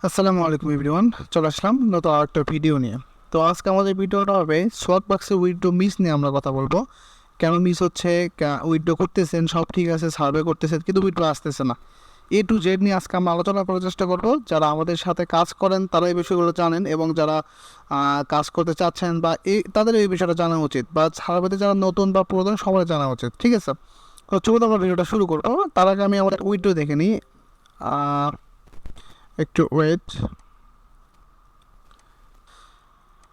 আসসালামু আলাইকুম এভরিওয়ান, চলে আসলাম নতুন আরেকটা ভিডিও নিয়ে। তো আজকে আমাদের ভিডিওটা হবে সোয়াগবাক্সের উইথড্র মিস নিয়ে আমরা কথা বলবো। কেন মিস হচ্ছে, উইথড্র করতেছেন সব ঠিক আছে, সার্ভে করতেছেন কিন্তু উইথড্র আসতেছে না, A to Z নিয়ে আজকে আমরা আলোচনা করার চেষ্টা করবো। যারা আমাদের সাথে কাজ করেন তারা এই বিষয়গুলো জানেন, এবং যারা কাজ করতে চাচ্ছেন বা তাদের এই বিষয়টা জানা উচিত, বা সার্ভেতে যারা নতুন বা পুরাতন সবাই জানা উচিত। ঠিক আছে, তো চলুন আমরা ভিডিওটা শুরু করবো। তার আগে আমি আমাদের উইথড্র দেখে নিই। একটু ওয়েট।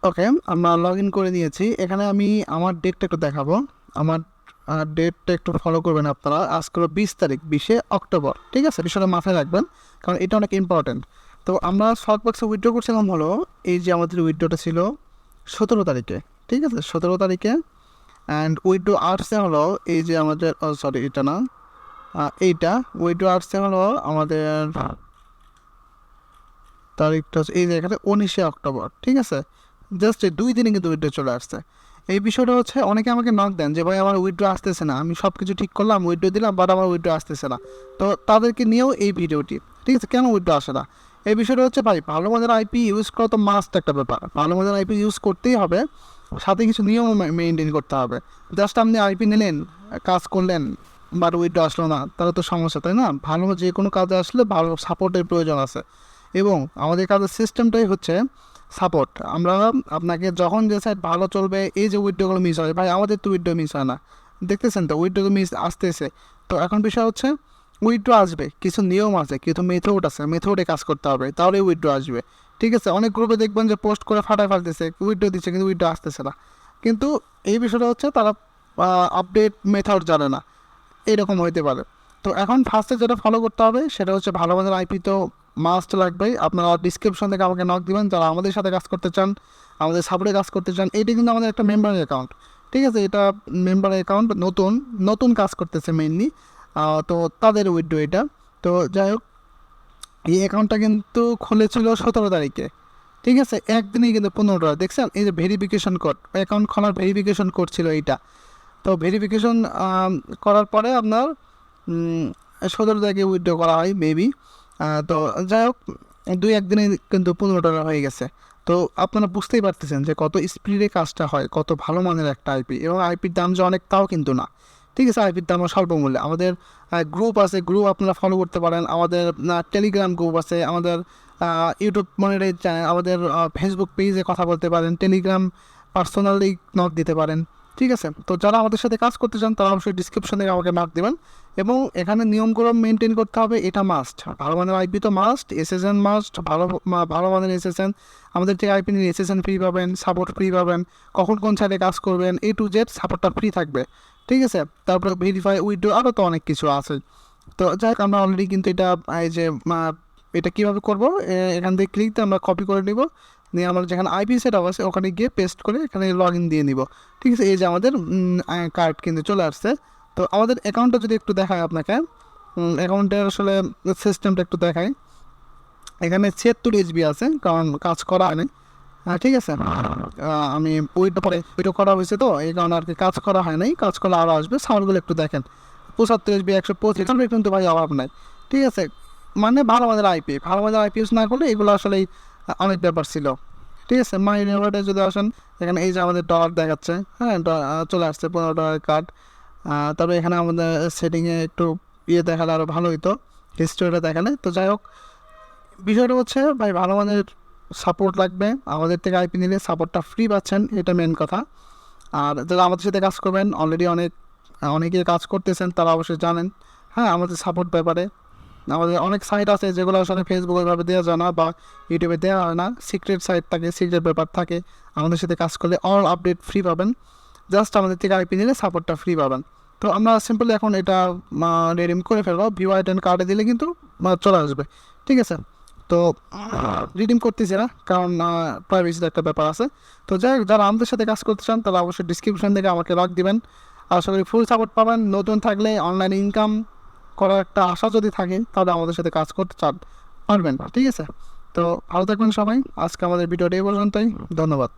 ওকে, আমরা লগ ইন করে নিয়েছি। এখানে আমি আমার ডেটটা একটু দেখাবো। আমার ডেটটা একটু ফলো করবেন আপনারা। আজকে 20 তারিখ, 20শে অক্টোবর। ঠিক আছে, বিষয়টা মাথায় রাখবেন কারণ এটা অনেক ইম্পর্টেন্ট। তো আমরা শর্টবক্সে উইথড্র করছিলাম হলো, এই যে আমাদের উইথড্রটা ছিল 17 তারিখে। ঠিক আছে, 17 তারিখে। অ্যান্ড উইথড্র আসছে হলো এই যে আমাদের, সরি এটা না, এইটা উইথড্র আসছে হলো আমাদের তারিখটা হচ্ছে এই যে এখানে 19শে অক্টোবর। ঠিক আছে, জাস্ট এই 2 দিনে কিন্তু উইথড্র চলে আসছে। এই বিষয়টা হচ্ছে অনেকে আমাকে নক দেন যে ভাই আমার উইথড্র আসতেছে না, আমি সব কিছু ঠিক করলাম, উইথড্র দিলাম, বাট আমার উইথড্র আসতেছে না। তো তাদেরকে নিয়েও এই ভিডিওটি। ঠিক আছে, কেন উইথড্র আসে না? এই বিষয়টা হচ্ছে ভাই, ভালো মানের আইপি ইউজ করা তো মাস্ট একটা ব্যাপার। ভালো মানের আইপি ইউজ করতেই হবে, সাথে কিছু নিয়ম মেনটেন করতে হবে। জাস্ট আপনি আইপি নিলেন, কাজ করলেন, বাট উইথড্র আসলো না, তাহলে তো সমস্যা, তাই না? ভালো যে কোনো কাজে আসলে ভালো সাপোর্টের প্রয়োজন আছে, এবং আমাদের কাজের সিস্টেমটাই হচ্ছে সাপোর্ট। আমরা আপনাকে যখন যে সাইড ভালো চলবে, এই যে উইথড্রগুলো মিস হয় ভাই, আমাদের তো উইথড্র মিস হয় না, দেখতেছেন তো উইথড্র মিস আসতেছে। তো এখন বিষয় হচ্ছে উইথড্র আসবে, কিছু নিয়ম আছে, কিছু মেথড আছে, মেথডে কাজ করতে হবে, তাহলে উইথড্র আসবে। ঠিক আছে, অনেক গ্রুপে দেখবেন যে পোস্ট করে ফাটায় ফেলতেছে, উইথড্র দিচ্ছে কিন্তু উইথড্র আসতেছে না। কিন্তু এই বিষয়টা হচ্ছে তারা আপডেট মেথড জানে না, এরকম হইতে পারে। তো এখন ফার্স্টে যেটা ফলো করতে হবে সেটা হচ্ছে ভালো মানের আইপি তো মাস্ট লাগবেই। আপনারা ডিসক্রিপশন থেকে আমাকে নক দিবেন যারা আমাদের সাথে কাজ করতে চান, আমাদের সাপোর্টে কাজ করতে চান। এটি কিন্তু আমাদের একটা মেম্বারের অ্যাকাউন্ট। ঠিক আছে, এটা মেম্বারের অ্যাকাউন্ট, নতুন নতুন কাজ করতেছে মেইনলি। তো তাদের উইথড্র এটা। তো যাই হোক, এই অ্যাকাউন্টটা কিন্তু খুলেছিল 17 তারিখে। ঠিক আছে, একদিনেই কিন্তু 15 টাকা দেখছেন। এই যে ভেরিফিকেশন কোড, অ্যাকাউন্ট খোলার ভেরিফিকেশন কোড ছিল এইটা। তো ভেরিফিকেশন করার পরে আপনার 17 তারিখে উইথড্র করা হয় মেবি। তো যাই হোক, 2-1 দিনে কিন্তু 15 টাকা হয়ে গেছে। তো আপনারা বুঝতেই পারতেছেন যে কত স্পিডে কাজটা হয়, কত ভালো মানের একটা আইপি, এবং আইপির দাম যে অনেক তাও কিন্তু না। ঠিক আছে, আইপির দাম স্বল্প মূল্যে। আমাদের গ্রুপ আছে, গ্রুপ আপনারা ফলো করতে পারেন। আমাদের টেলিগ্রাম গ্রুপ আছে, আমাদের ইউটিউব মনিটর চ্যানেল, আমাদের ফেসবুক পেজে কথা বলতে পারেন, টেলিগ্রাম পার্সোনালি নক দিতে পারেন। ঠিক আছে, তো যারা আমাদের সাথে কাজ করতে চান তারা অবশ্যই ডিসক্রিপশন থেকে আমাকে মার্ক দেবেন, এবং এখানে নিয়মগুলো মেনটেন করতে হবে, এটা মাস্ট। ভালো মানের আইপি তো মাস্ট, এসএসএন মাস্ট, ভালো মানের এসএসএন। আমাদের থেকে আইপি নিয়ে এসএসএন ফ্রি পাবেন, সাপোর্ট ফ্রি পাবেন, কখন কোন সাইডে কাজ করবেন, A to Z সাপোর্টটা ফ্রি থাকবে। ঠিক আছে, তারপরে ভেরিফাই উইথড্র, আরও তো অনেক কিছু আছে। তো যাই হোক, আমরা অলরেডি কিন্তু এটা এই যে এটা কীভাবে করবো, এখান থেকে ক্লিক দিয়ে আমরা কপি করে নিব, নিয়ে আমরা যেখানে আইপি সেট আপ আছে ওখানে গিয়ে পেস্ট করে এখানে লগ ইন দিয়ে নিব। ঠিক আছে, এই যে আমাদের কার্ড কিন্তু চলে আসছে। তো আমাদের অ্যাকাউন্টটা যদি একটু দেখায় আপনাকে, অ্যাকাউন্টের আসলে সিস্টেমটা একটু দেখায়। এখানে 76 GB আছে, কারণ কাজ করা হয়নি। ঠিক আছে, আমি ওইটা পরে ওইটা করা হয়েছে, তো এই কারণে আর কি কাজ করা হয় নাই, কাজ করলে আরও আসবে। সাউন্ডগুলো একটু দেখেন, 75 GB, 125 কিন্তু ভাই অভাব নাই। ঠিক আছে, মানে ভালো মানের আইপি, ভালো মানের আইপি ইউজ না করলে এগুলো আসলেই অনেক ব্যাপার ছিল। ঠিক আছে, মাই নেভারডে যদি আসেন, এখানে এই যে আমাদের ডলার দেখাচ্ছে, হ্যাঁ চলে আসছে $15 কার্ড। তবে এখানে আমাদের সেটিংয়ে একটু দেখালে আরও ভালো হতো, হিস্টোরিটা দেখালে। তো যাই হোক, বিষয়টা হচ্ছে ভাই ভালো মানের সাপোর্ট লাগবে। আমাদের থেকে আইপি নিলে সাপোর্টটা ফ্রি পাচ্ছেন, এটা মেন কথা। আর যারা আমাদের সাথে কাজ করবেন, অলরেডি অনেকে কাজ করতেছেন, তারা অবশ্যই জানেন হ্যাঁ আমাদের সাপোর্ট ব্যাপারে। আমাদের অনেক সাইট আছে যেগুলো আসলে ফেসবুকে ভাবে দেওয়া যায় না, বা ইউটিউবে দেওয়া হয় না, সিক্রেট সাইট থাকে, সিক্রেট ব্যাপার থাকে। আমাদের সাথে কাজ করলে অল আপডেট ফ্রি পাবেন, জাস্ট আমাদের থেকে আইপি নিলে সাপোর্টটা ফ্রি পাবেন। তো আমরা সিম্পলি এখন এটা রিডিম করে ফেলবো, ভিউ আইটেন কার্ডে দিলে কিন্তু চলে আসবে। ঠিক আছে, তো রিডিম করতেছি না, কারণ প্রাইভেসির একটা ব্যাপার আছে। তো যাই হোক, যারা আমাদের সাথে কাজ করতে চান তারা অবশ্যই ডিসক্রিপশন থেকে আমাকে লক দিবেন। আশা করি ফুল সাপোর্ট পাবেন। নতুন থাকলে অনলাইন ইনকাম করার একটা আশা যদি থাকে, তাহলে আমাদের সাথে কাজ করতে পারবেন। ঠিক আছে, তো ভালো থাকবেন সবাই। আজকে আমাদের ভিডিওটা এই পর্যন্তই। ধন্যবাদ।